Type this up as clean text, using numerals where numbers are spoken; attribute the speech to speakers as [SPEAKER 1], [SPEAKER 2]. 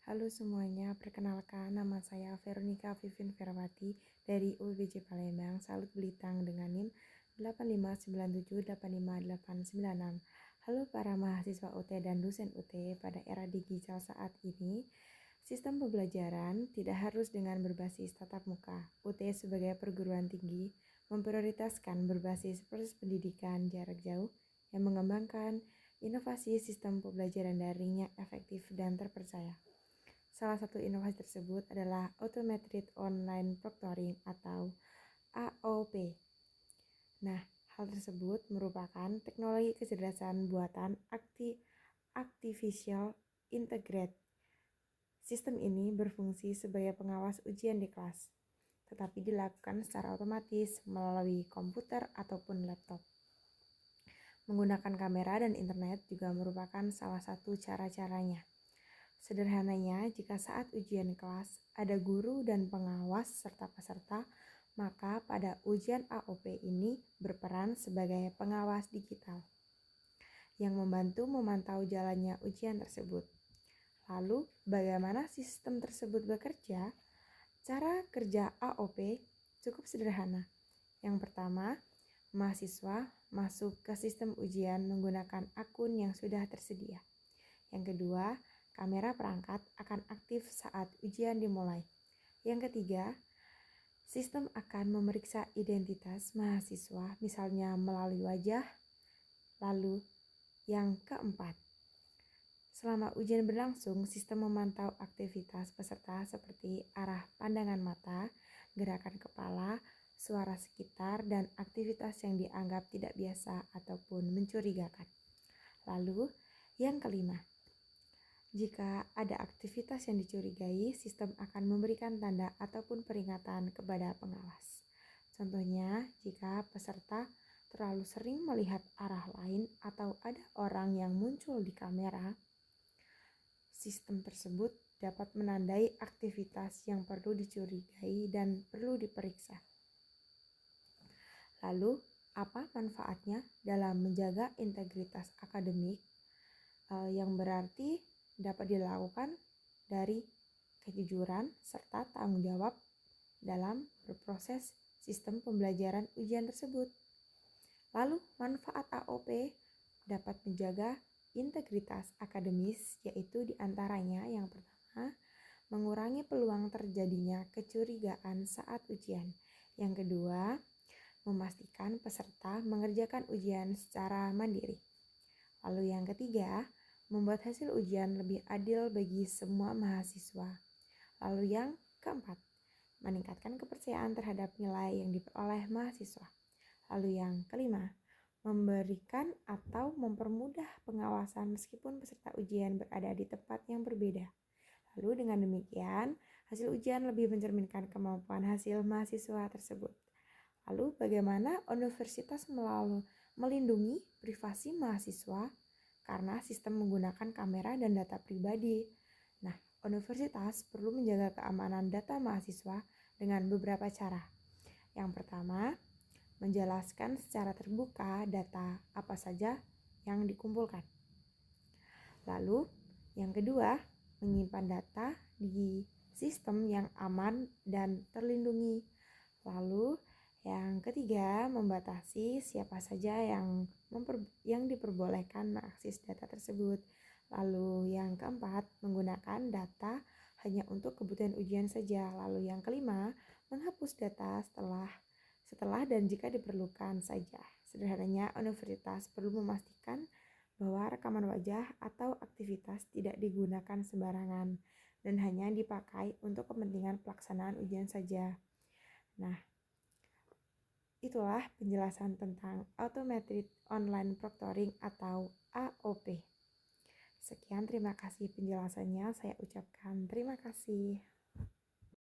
[SPEAKER 1] Halo semuanya, perkenalkan nama saya Veronica Vivin Ferawati dari UBJ Palembang, Salut Belitang dengan NIM 8597858896. Halo para mahasiswa UT dan dosen UT, pada era digital saat ini, sistem pembelajaran tidak harus dengan berbasis tatap muka. UT sebagai perguruan tinggi memprioritaskan berbasis proses pendidikan jarak jauh yang mengembangkan inovasi sistem pembelajaran daring yang efektif dan terpercaya. Salah satu inovasi tersebut adalah Automated Online Proctoring atau AOP. Nah, hal tersebut merupakan teknologi kecerdasan buatan Artificial Integrated. Sistem ini berfungsi sebagai pengawas ujian di kelas, tetapi dilakukan secara otomatis melalui komputer ataupun laptop. Menggunakan kamera dan internet juga merupakan salah satu cara-caranya. Sederhananya, jika saat ujian kelas ada guru dan pengawas serta peserta, maka pada ujian AOP ini berperan sebagai pengawas digital yang membantu memantau jalannya ujian tersebut. Lalu, bagaimana sistem tersebut bekerja? Cara kerja AOP cukup sederhana. Yang pertama, mahasiswa masuk ke sistem ujian menggunakan akun yang sudah tersedia. Yang kedua, kamera perangkat akan aktif saat ujian dimulai. Yang ketiga, sistem akan memeriksa identitas mahasiswa, misalnya melalui wajah. Lalu, yang keempat, selama ujian berlangsung, sistem memantau aktivitas peserta seperti arah pandangan mata, gerakan kepala, suara sekitar, dan aktivitas yang dianggap tidak biasa ataupun mencurigakan. Lalu, yang kelima, jika ada aktivitas yang dicurigai, sistem akan memberikan tanda ataupun peringatan kepada pengawas. Contohnya, jika peserta terlalu sering melihat arah lain atau ada orang yang muncul di kamera, sistem tersebut dapat menandai aktivitas yang perlu dicurigai dan perlu diperiksa. Lalu, apa manfaatnya dalam menjaga integritas akademik? Yang berarti dapat dilakukan dari kejujuran serta tanggung jawab dalam berproses sistem pembelajaran ujian tersebut. Lalu, manfaat AOP dapat menjaga integritas akademis, yaitu diantaranya yang pertama, mengurangi peluang terjadinya kecurigaan saat ujian. Yang kedua, memastikan peserta mengerjakan ujian secara mandiri. Lalu yang ketiga, membuat hasil ujian lebih adil bagi semua mahasiswa. Lalu yang keempat, meningkatkan kepercayaan terhadap nilai yang diperoleh mahasiswa. Lalu yang kelima, memberikan atau mempermudah pengawasan meskipun peserta ujian berada di tempat yang berbeda. Lalu dengan demikian, hasil ujian lebih mencerminkan kemampuan hasil mahasiswa tersebut. Lalu bagaimana universitas melindungi privasi mahasiswa? Karena sistem menggunakan kamera dan data pribadi. Nah, universitas perlu menjaga keamanan data mahasiswa dengan beberapa cara. Yang pertama, menjelaskan secara terbuka data apa saja yang dikumpulkan. Lalu, yang kedua, menyimpan data di sistem yang aman dan terlindungi. Lalu, yang ketiga, membatasi siapa saja yang diperbolehkan mengakses data tersebut. Lalu yang keempat, menggunakan data hanya untuk kebutuhan ujian saja. Lalu yang kelima, menghapus data setelah dan jika diperlukan saja. Sederhananya, universitas perlu memastikan bahwa rekaman wajah atau aktivitas tidak digunakan sembarangan dan hanya dipakai untuk kepentingan pelaksanaan ujian saja. Nah, itulah penjelasan tentang Automated Online Proctoring atau AOP. Sekian, terima kasih penjelasannya. Saya ucapkan terima kasih.